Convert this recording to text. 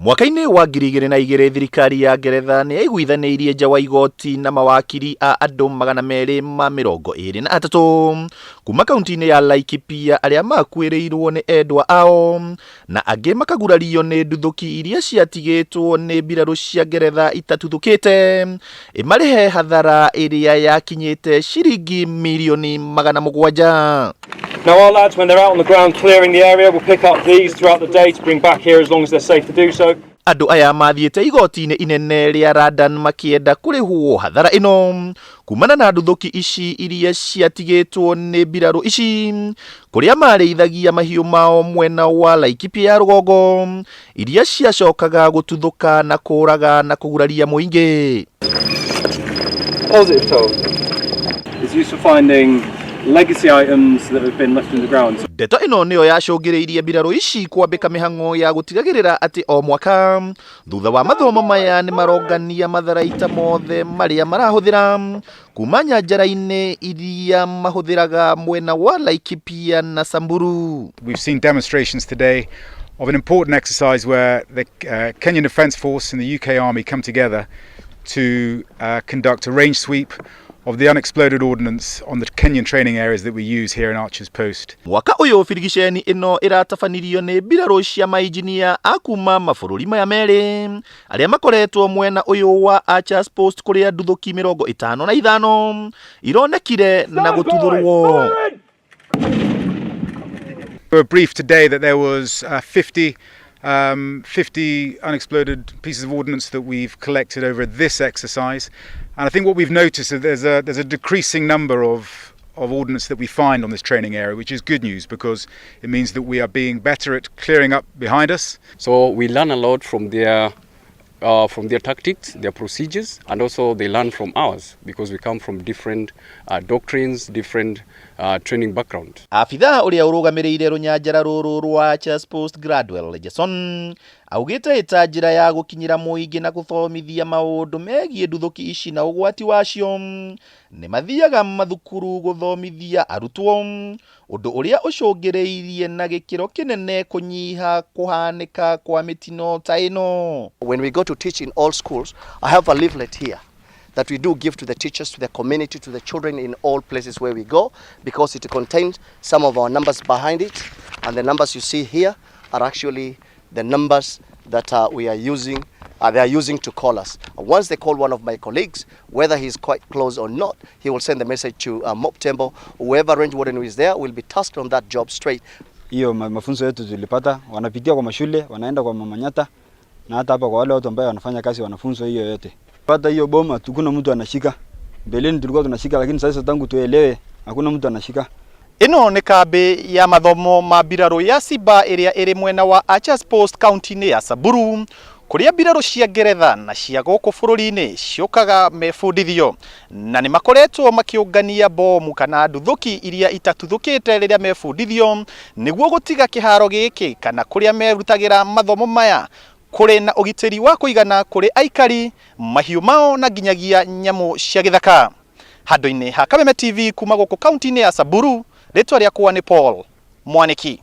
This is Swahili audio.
Mwaka-ini wa 2002 thirikari ya Ngeretha ni yaiguithanirie nja wa igoti na mawakiri a andu 223 kuma kaunti-ini ya Laikipia aria makuirirwo ni endwa ao na angi makagurario ni Nduthuki iria ciatigitwo ni Mbiraru cia Ngeretha itatuthukite imarihe hathara iria yakinyite ciringi milioni 700. Now our lads, when they're out on the ground clearing the area, will pick up these throughout the day to bring back here as long as they're safe to do so. Andu aya mathiete igoti-ini inene ria Radan makienda kurihwo hathara ino kumana na Nduthuki ici iria ciatigitwo ni Mbiraru ici kuria mareithagia mahiu mao mwena wa Laikipia ya rugongo iria ciacokaga gututhuka na kuraga na kuguraria muingi. Positive toll is used for finding legacy items that have been left in the ground. Ndeto ino niyo yacungiriirie Mbiraru ici kwambika mihango ya gutigagirira ati o mwaka thutha wa mathomo maya ni marongania matharaita mothe maria marahuthira kuma nyanjara-ini iria mahuthiraga mwena wa Laikipia na Samburu. We've seen demonstrations today of an important exercise where the Kenyan Defence Force and the UK Army come together to conduct a range sweep of the unexploded ordnance on the Kenyan training areas that we use here in Archer's Post. Mwaka uyu birigiceni ino iratafanirio ni Mbiraru cia mainjinia akuma mabũrũri maya meri aria makoretwo mwena uyu wa Archer's Post kuria Nduthuki 55 ironekire na gututhurwo. We were briefed today that there was 50 unexploded pieces of ordnance that we've collected over this exercise, and I think what we've noticed is there's a decreasing number of ordnance that we find on this training area, which is good news because it means that we are being better at clearing up behind us. So we learn a lot from their tactics, their procedures, and also they learn from ours because we come from different doctrines, different training background. Afitha uria urugamiriire runyanjara ruru rwa Archer's Post Gradwell Jason augite ita njira ya gukinyira muingi na guthomithia maundu megie Nduthuki ici na ugwati wacio ni mathiaga mathukuru guthomithia arutwo undu uria ucungiriirie na gikiro kinene kunyiha kuhanika kwa mitino ta ino. When we go to teach in all schools, I have a leaflet here that we do give to the teachers, to the community, to the children in all places where we go, because it contains some of our numbers behind it, and the numbers you see here are actually the numbers that we are using, they are using to call us. Once they call one of my colleagues, whether he's quite close or not, he will send the message to Mop Tembo. Whoever range warden who is there will be tasked on that job straight. Hiyo mafunzo yetu tulipata, wanapitia kwa mashule, wanaenda kwa mamanyata, na hata hapa kwa wale watu ambao wanafanya kazi wanafunzwa hiyo yote. Pata hiyo boma tukuna mtu anashika. Mbeleni tulikuwa tunashika, lakini sasa tangu tuelewe hakuna mtu anashika. Ino ni kambi ya mathomo ma Mbiraru ya Simba iria iri mwena wa Archer's Post kaunti-ini ya Samburu kuria Mbiraru cia Ngeretha na cia guku bururi-ini ciukaga mebundithio na ni makoretwo makiungania bomu kana Nduthuki iria itatuthukite riria mebundithio niguo gutiga kiharo giki kana kuria merutagira mathomo maya kuri na ugitiri wa kuigana kuri aikari mahiu mao na nginyagia nyamu cia githaka. Handu-ini ha Kameme TV kuma guku kaunti-ini ya Samburu, ritwa riakwa ni Paul Mwaniki.